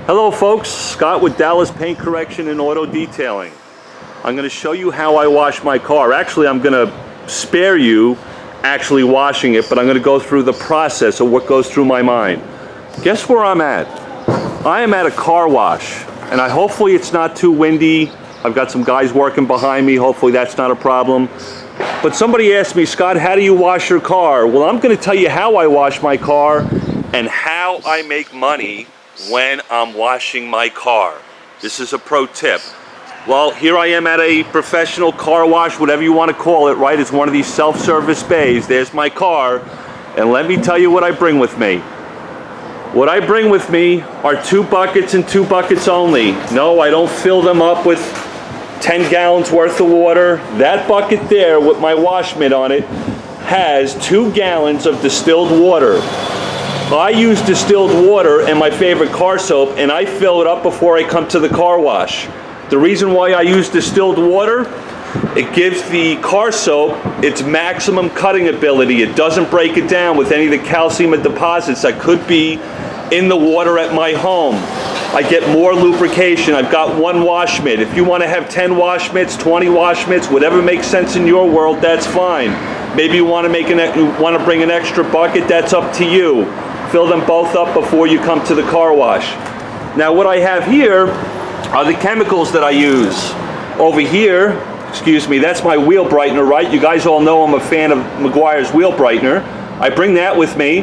Hello folks, Scott with Dallas Paint Correction and Auto Detailing. I'm going to show you how I wash my car. Actually, I'm going to spare you actually washing it, but I'm going to go through the process of what goes through my mind. Guess where I'm at? I am at a car wash, and hopefully it's not too windy. I've got some guys working behind me. Hopefully that's not a problem. But somebody asked me, Scott, how do you wash your car? Well, I'm going to tell you how I wash my car and how I make money when I'm washing my car. This is a pro tip. Well, here I am at a professional car wash, whatever you want to call it, right? It's one of these self-service bays. There's my car, and let me tell you what I bring with me. What I bring with me are 2 buckets and 2 buckets only. No, I don't fill them up with 10 gallons worth of water. That bucket there with my wash mitt on it has 2 gallons of distilled water. I use distilled water and my favorite car soap, and I fill it up before I come to the car wash. The reason why I use distilled water, it gives the car soap its maximum cutting ability. It doesn't break it down with any of the calcium deposits that could be in the water at my home. I get more lubrication. I've got 1 wash mitt. If you want to have 10 wash mitts, 20 wash mitts, whatever makes sense in your world, that's fine. Maybe you want to bring an extra bucket, that's up to you. Fill them both up before you come to the car wash. Now what I have here are the chemicals that I use. Over here, excuse me, that's my wheel brightener, right? You guys all know I'm a fan of Meguiar's wheel brightener. I bring that with me.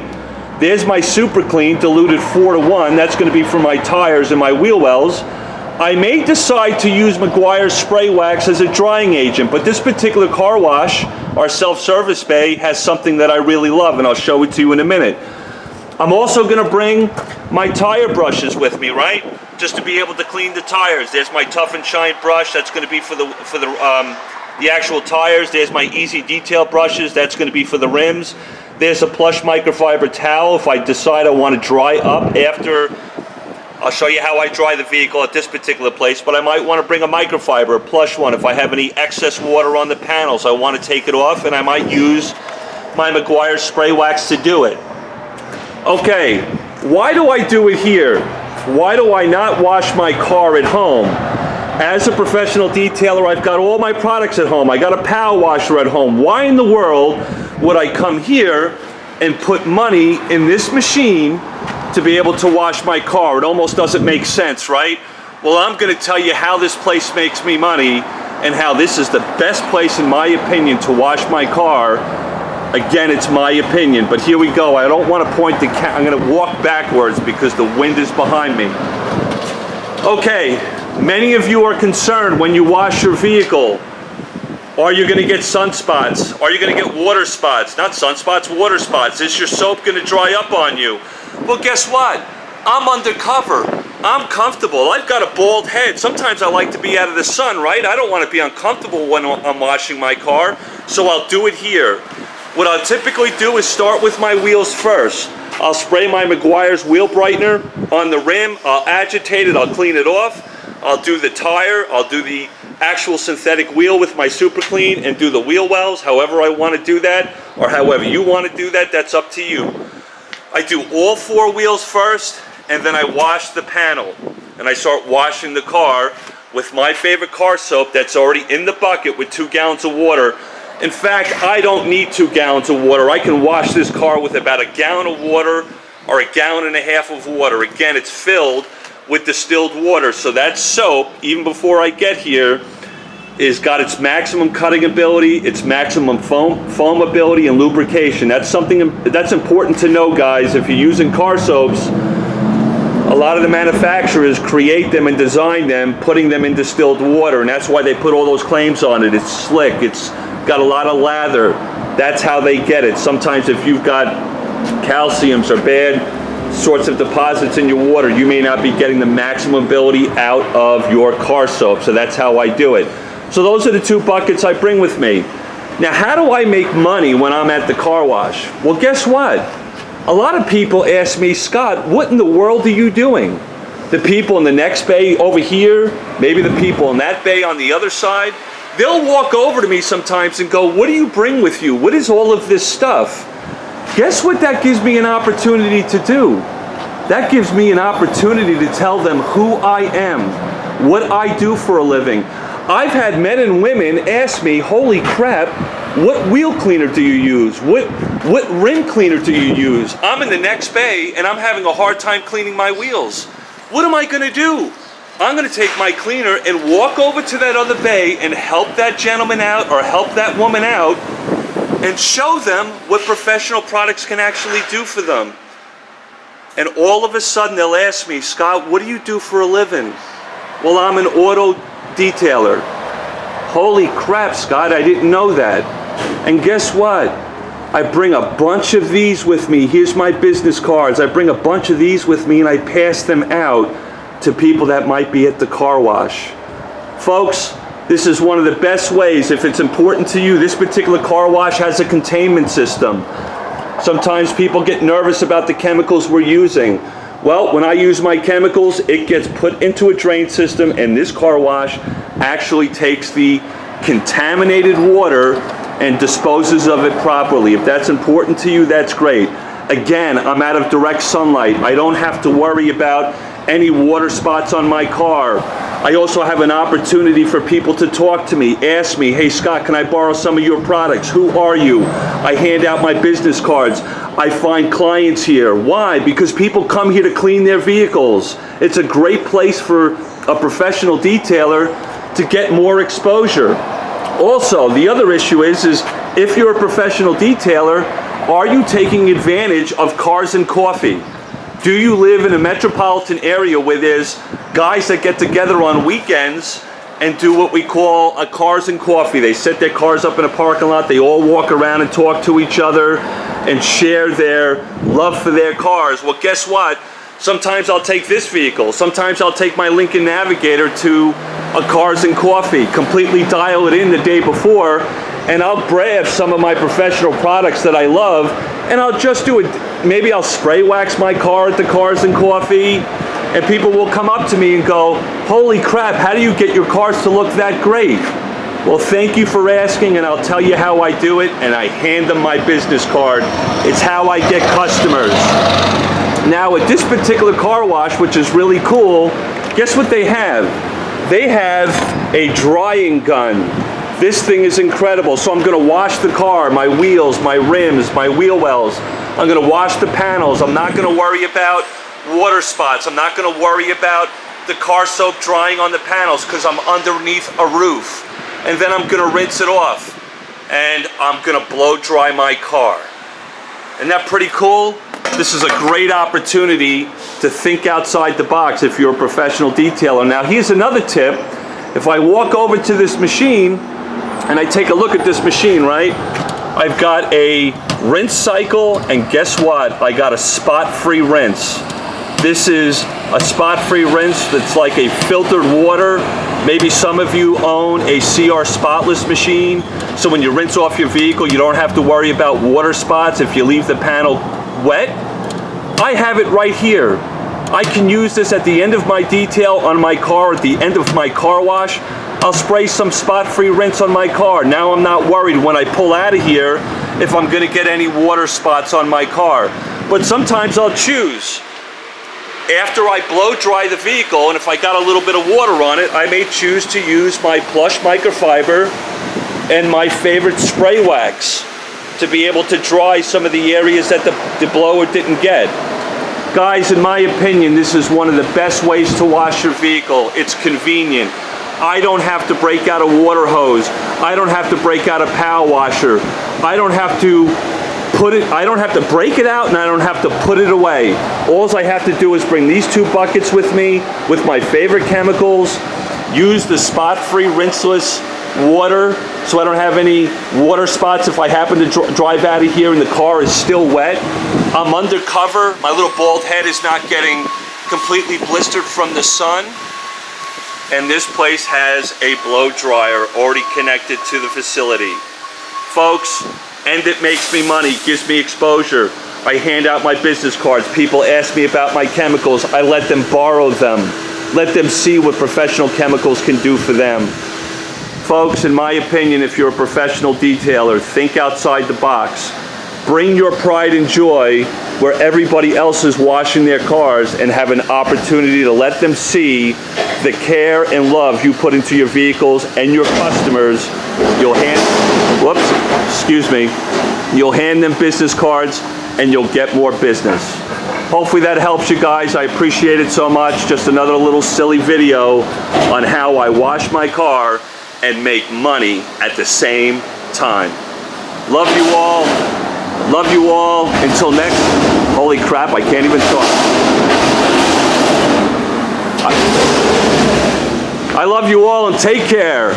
There's my Super Clean diluted 4-to-1. That's going to be for my tires and my wheel wells. I may decide to use Meguiar's spray wax as a drying agent, but this particular car wash, our self-service bay, has something that I really love, and I'll show it to you in a minute. I'm also going to bring my tire brushes with me, right? Just to be able to clean the tires. There's my Tough and Shine brush. That's going to be for the actual tires. There's my Easy Detail brushes. That's going to be for the rims. There's a plush microfiber towel if I decide I want to dry up after. I'll show you how I dry the vehicle at this particular place, but I might want to bring a microfiber, a plush one. If I have any excess water on the panels, I want to take it off, and I might use my Meguiar's spray wax to do it. Okay, why do I do it here? Why do I not wash my car at home? As a professional detailer, I've got all my products at home. I got a power washer at home. Why in the world would I come here and put money in this machine to be able to wash my car? It almost doesn't make sense, right? Well, I'm going to tell you how this place makes me money and how this is the best place, in my opinion, to wash my car. Again, it's my opinion, but here we go. I don't want to point the I'm going to walk backwards because the wind is behind me. Okay, many of you are concerned when you wash your vehicle. Are you going to get sunspots? Are you going to get water spots? Not sunspots, water spots. Is your soap going to dry up on you? Well, guess what? I'm undercover. I'm comfortable. I've got a bald head. Sometimes I like to be out of the sun, right? I don't want to be uncomfortable when I'm washing my car, so I'll do it here. What I'll typically do is start with my wheels first. I'll spray my Meguiar's wheel brightener on the rim. I'll agitate it. I'll clean it off. I'll do the tire. I'll do the actual synthetic wheel with my Super Clean and do the wheel wells. However I want to do that, or however you want to do that, that's up to you. I do all 4 wheels first, and then I wash the panel. And I start washing the car with my favorite car soap that's already in the bucket with 2 gallons of water. In fact, I don't need 2 gallons of water. I can wash this car with about 1 gallon of water or 1.5 gallons of water. Again, it's filled with distilled water. So that soap, even before I get here, is got its maximum cutting ability, its maximum foam ability, and lubrication. That's something that's important to know, guys. If you're using car soaps, a lot of the manufacturers create them and design them, putting them in distilled water, and that's why they put all those claims on it. It's slick. It's got a lot of lather. That's how they get it. Sometimes if you've got calciums or bad sorts of deposits in your water, you may not be getting the maximum ability out of your car soap. So that's how I do it. So those are the 2 buckets I bring with me. Now, how do I make money when I'm at the car wash? Well, guess what? A lot of people ask me, Scott, what in the world are you doing? The people in the next bay over here, maybe the people in that bay on the other side, they'll walk over to me sometimes and go, what do you bring with you? What is all of this stuff? Guess what that gives me an opportunity to do? That gives me an opportunity to tell them who I am, what I do for a living. I've had men and women ask me, holy crap, what wheel cleaner do you use? What rim cleaner do you use? I'm in the next bay and I'm having a hard time cleaning my wheels. What am I gonna do? I'm gonna take my cleaner and walk over to that other bay and help that gentleman out or help that woman out and show them what professional products can actually do for them. And all of a sudden they'll ask me, Scott, what do you do for a living? Well, I'm an auto detailer. Holy crap, Scott, I didn't know that. And guess what? I bring a bunch of these with me. Here's my business cards. I bring a bunch of these with me and I pass them out to people that might be at the car wash. Folks, this is one of the best ways. If it's important to you, this particular car wash has a containment system. Sometimes people get nervous about the chemicals we're using. Well, when I use my chemicals, it gets put into a drain system and this car wash actually takes the contaminated water and disposes of it properly. If that's important to you, that's great. Again, I'm out of direct sunlight. I don't have to worry about any water spots on my car. I also have an opportunity for people to talk to me, ask me, hey Scott, can I borrow some of your products? Who are you? I hand out my business cards. I find clients here. Why? Because people come here to clean their vehicles. It's a great place for a professional detailer to get more exposure. Also, the other issue is if you're a professional detailer, are you taking advantage of Cars and Coffee? Do you live in a metropolitan area where there's guys that get together on weekends and do what we call a Cars and Coffee? They set their cars up in a parking lot, they all walk around and talk to each other and share their love for their cars. Well, guess what? Sometimes I'll take this vehicle, sometimes I'll take my Lincoln Navigator to a Cars and Coffee, completely dial it in the day before, and I'll grab some of my professional products that I love, and I'll just do it. Maybe I'll spray wax my car at the Cars and Coffee, and people will come up to me and go, holy crap, how do you get your cars to look that great? Well, thank you for asking, and I'll tell you how I do it, and I hand them my business card. It's how I get customers. Now, at this particular car wash, which is really cool, guess what they have? They have a drying gun. This thing is incredible. So I'm gonna wash the car, my wheels, my rims, my wheel wells. I'm gonna wash the panels. I'm not gonna worry about water spots. I'm not gonna worry about the car soap drying on the panels because I'm underneath a roof. And then I'm gonna rinse it off. And I'm gonna blow dry my car. Isn't that pretty cool? This is a great opportunity to think outside the box if you're a professional detailer. Now here's another tip. If I walk over to this machine and I take a look at this machine, right? I've got a rinse cycle, and guess what? I got a spot-free rinse. This is a spot-free rinse that's like a filtered water. Maybe some of you own a CR spotless machine, so when you rinse off your vehicle, you don't have to worry about water spots if you leave the panel wet. I have it right here. I can use this at the end of my detail on my car, at the end of my car wash. I'll spray some spot-free rinse on my car. Now I'm not worried when I pull out of here if I'm gonna get any water spots on my car. But sometimes I'll choose. After I blow dry the vehicle, and if I got a little bit of water on it, I may choose to use my plush microfiber and my favorite spray wax to be able to dry some of the areas that the blower didn't get. Guys, in my opinion, this is one of the best ways to wash your vehicle. It's convenient. I don't have to break out a water hose. I don't have to break out a power washer. I don't have to break it out, and I don't have to put it away. All I have to do is bring these two buckets with me with my favorite chemicals, use the spot-free rinseless water so I don't have any water spots if I happen to drive out of here and the car is still wet. I'm undercover. My little bald head is not getting completely blistered from the sun. And this place has a blow dryer already connected to the facility. Folks, and it makes me money, gives me exposure. I hand out my business cards. People ask me about my chemicals. I let them borrow them. Let them see what professional chemicals can do for them. Folks, in my opinion, if you're a professional detailer, think outside the box. Bring your pride and joy where everybody else is washing their cars and have an opportunity to let them see the care and love you put into your vehicles and your customers. You'll you'll hand them business cards and you'll get more business. Hopefully that helps you guys. I appreciate it so much. Just another little silly video on how I wash my car and make money at the same time. Love you all. Love you all. Until next, holy crap, I can't even talk. I love you all and take care.